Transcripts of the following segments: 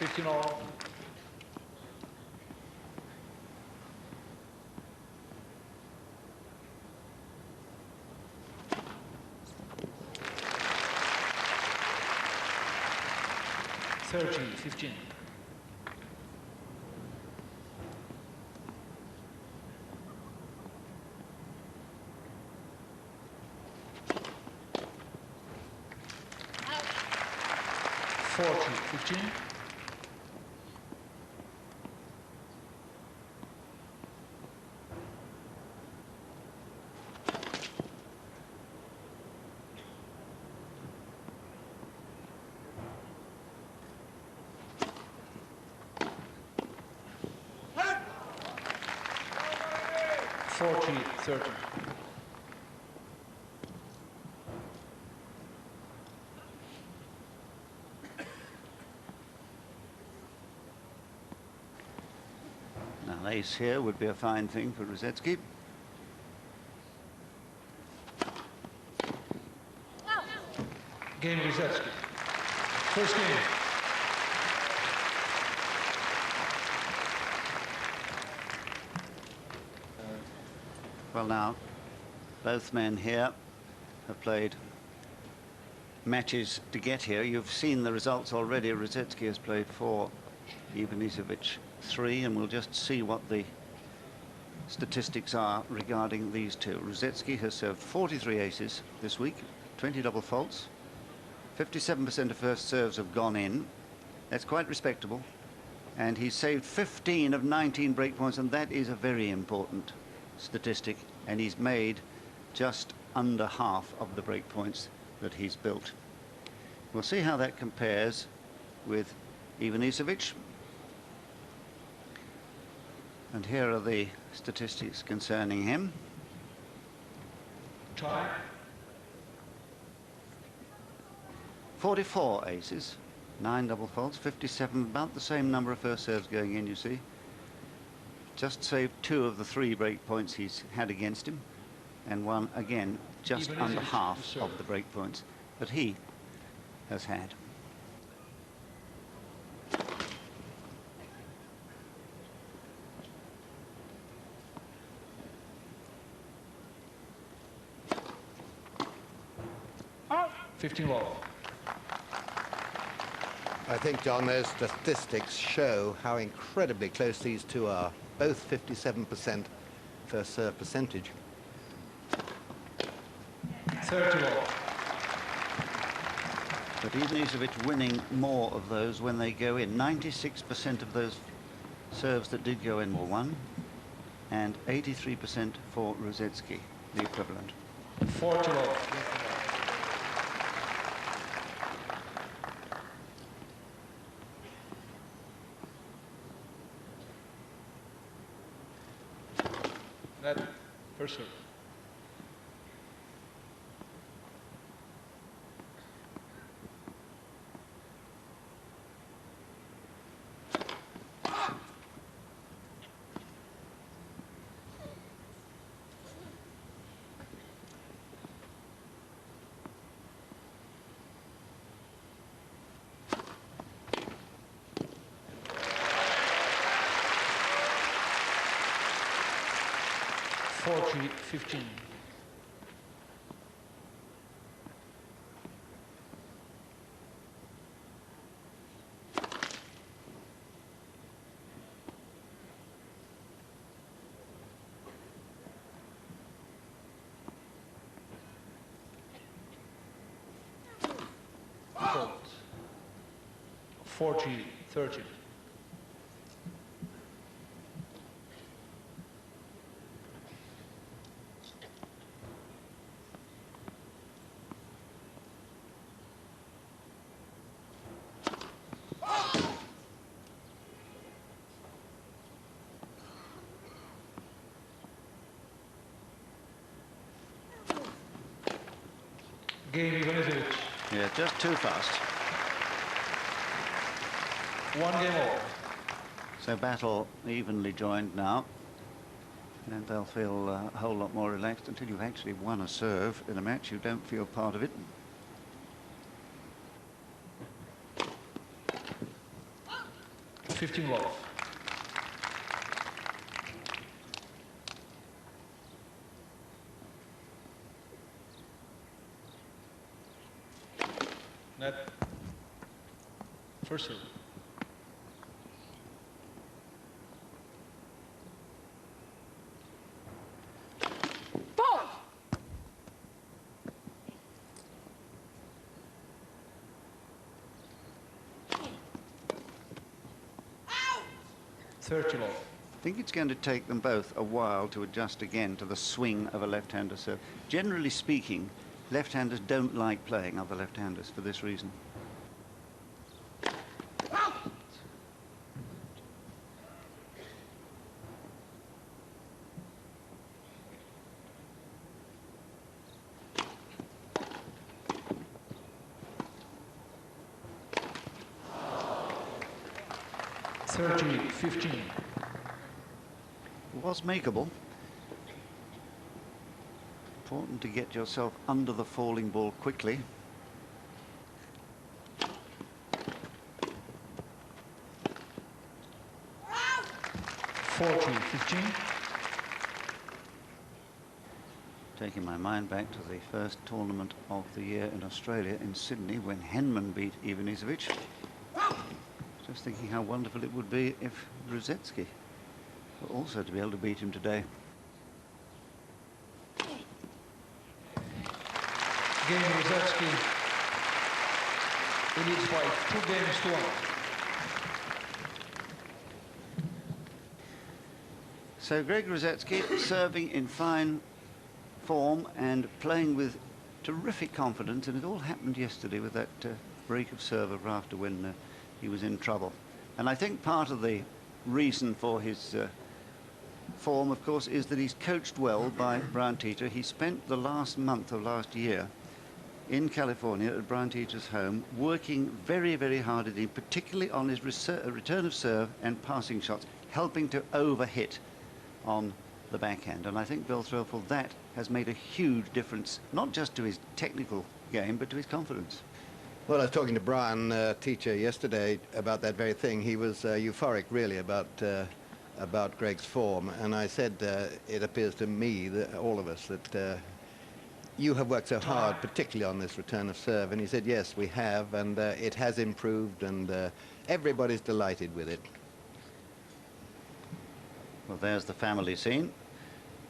15 all. Thirty, 15. 40, 15. Hey! 40, 30. An ace here would be a fine thing for Rusedski. Game Rusedski. First game. Well, now, both men here have played matches to get here. You've seen the results already. Rusedski has played 4, Ivanisevic 3, and we'll just see what the statistics are regarding these two. Rusedski has served 43 aces this week, 20 double faults. 57% of first serves have gone in. That's quite respectable. And he's saved 15 of 19 break points, and that is a very important statistic. And he's made just under half of the break points that he's built. We'll see how that compares with Ivanisevic. And here are the statistics concerning him. Try. 44 aces, 9 double faults, 57, about the same number of first serves going in, you see. Just saved 2 of the 3 break points he's had against him, and one, again, just under half of the break points that he has had. Oh. 15 all. I think, John, those statistics show how incredibly close these two are. Both 57% first serve percentage. 30 all. But Ivanisevic winning more of those when they go in. 96% of those serves that did go in were won, and 83% for Rusedski, the equivalent. 40 all. That first serve. Forty, 15. Fold. 40, 30. Game Ivanisevic. Yeah, just too fast. 1 game all. So battle evenly joined now, and they'll feel a whole lot more relaxed. Until you've actually won a serve in a match, you don't feel part of it. 15 love. Net. First serve. Ball. 30 love. I think it's going to take them both a while to adjust again to the swing of a left-hander serve. Generally speaking, left-handers don't like playing other left-handers for this reason. $30-15. Was makeable. Important to get yourself under the falling ball quickly. $40-15. Taking my mind back to the first tournament of the year in Australia, in Sydney, when Henman beat Ivanisevic. Just thinking how wonderful it would be if Rusedski were also to be able to beat him today. Game Rusedski. He leads by 2-1. So Greg Rusedski serving in fine form and playing with terrific confidence, and it all happened yesterday with that break of serve after when he was in trouble. And I think part of the reason for his form, of course, is that he's coached well by Brian Teeter. He spent the last month of last year in California at Brian Teeter's home, working very, very hard at him, particularly on his return of serve and passing shots, helping to overhit on the backhand. And I think Bill Threlfall, that has made a huge difference, not just to his technical game, but to his confidence. Well, I was talking to Brian Teacher yesterday about that very thing. He was euphoric, really, about Greg's form. And I said, it appears to me, that all of us, that you have worked so hard, particularly on this return of serve. And he said, yes, we have, and it has improved, and everybody's delighted with it. Well, there's the family scene.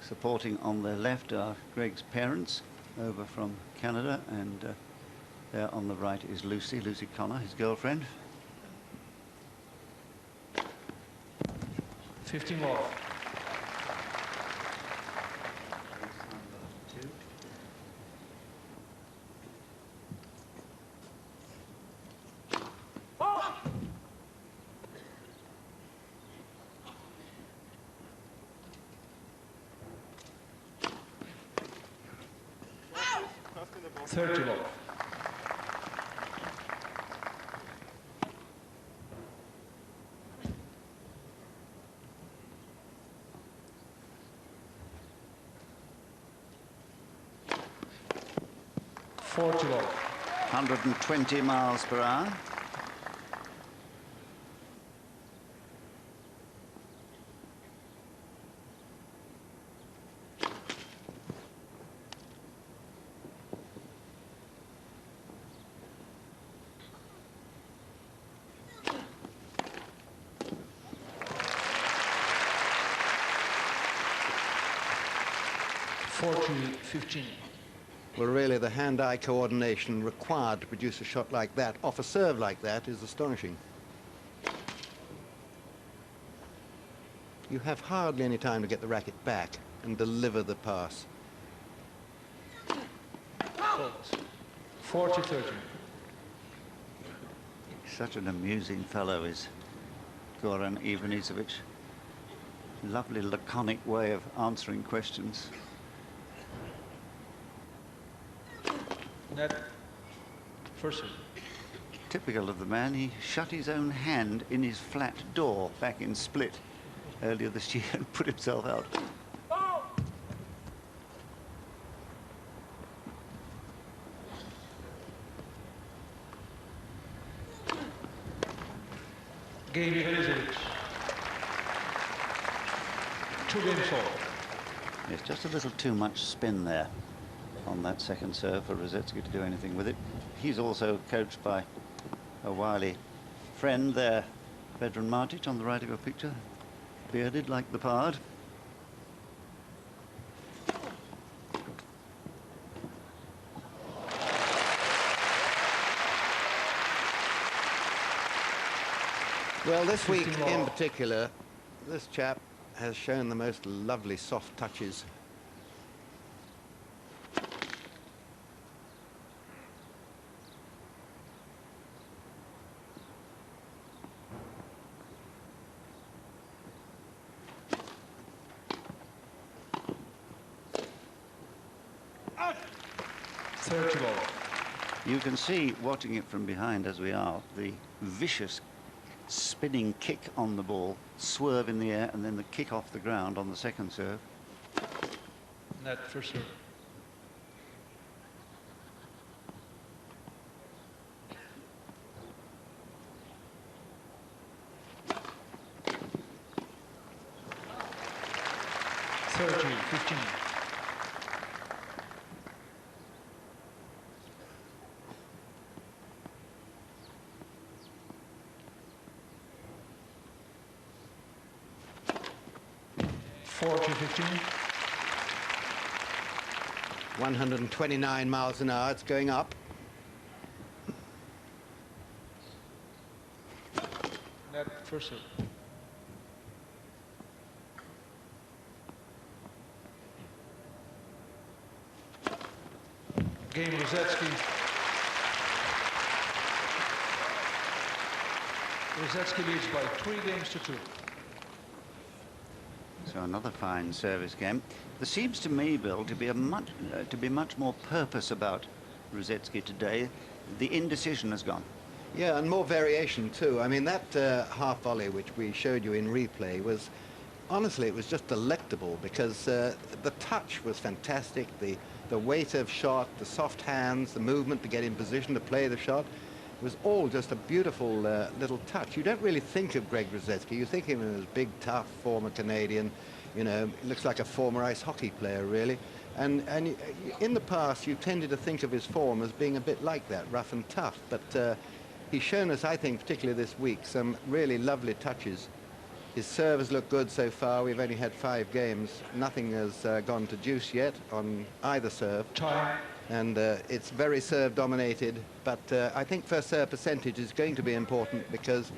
Supporting on the left are Greg's parents over from Canada, and there on the right is Lucy Connor, his girlfriend. 15 love. $30 love. $40 love. 120 miles per hour. $40-15. Well, really, the hand-eye coordination required to produce a shot like that, off a serve like that, is astonishing. You have hardly any time to get the racket back and deliver the pass. 40-30. Such an amusing fellow is Goran Ivanisevic. Lovely laconic way of answering questions. Net. First serve. Typical of the man, he shut his own hand in his flat door back in Split earlier this year and put himself out. Game ivanisevic. 2 games all. It's just a little too much spin there on that second serve for Rusedski to do anything with it. He's also coached by a wily friend there, Vedran Martic, on the right of your picture, bearded like the pard. Well, this week 15 in all. particular, this chap has shown the most lovely soft touches. Out. 30 all. You can see, watching it from behind as we are, the vicious spinning kick on the ball, swerve in the air, and then the kick off the ground on the second serve. Net first serve. Thirty, 15. Forty, 15. 129 miles an hour, it's going up. Net first serve. Game Rusedski. Rusedski leads by 3 games to 2. So another fine service game. There seems to me, Bill, to be much more purpose about Rusedski today. The indecision has gone. Yeah, and more variation too. I mean, that half volley which we showed you in replay was, honestly, it was just delectable because the touch was fantastic. The weight of shot, the soft hands, the movement to get in position to play the shot was all just a beautiful little touch. You don't really think of Greg Rusedski. You think of him as big, tough, former Canadian. You know, looks like a former ice hockey player, really. And in the past, you tended to think of his form as being a bit like that, rough and tough. But he's shown us, I think, particularly this week, some really lovely touches. His serve has looked good so far. We've only had 5 games. Nothing has gone to juice yet on either serve. Time. And it's very serve dominated. But I think first serve percentage is going to be important because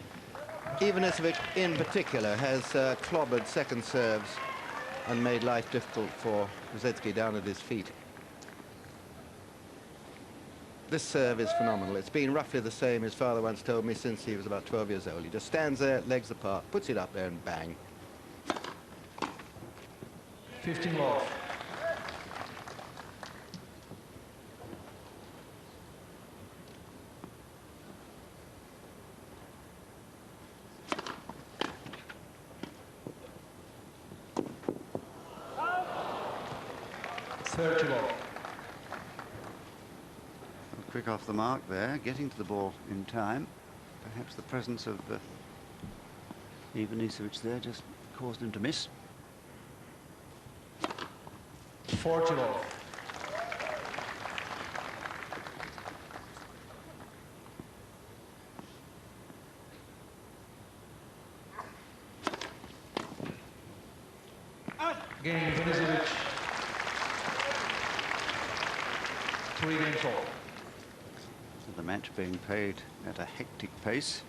Ivanisevic in particular has clobbered second serves and made life difficult for Rusedski down at his feet. This serve is phenomenal. It's been roughly the same, his father once told me, since he was about 12 years old. He just stands there, legs apart, puts it up there and bang. 15 love. Quick off the mark there, getting to the ball in time. Perhaps the presence of Ivanisevic there just caused him to miss. 40 love. Game Ivanisevic. 3 games all. So the match being played at a hectic pace.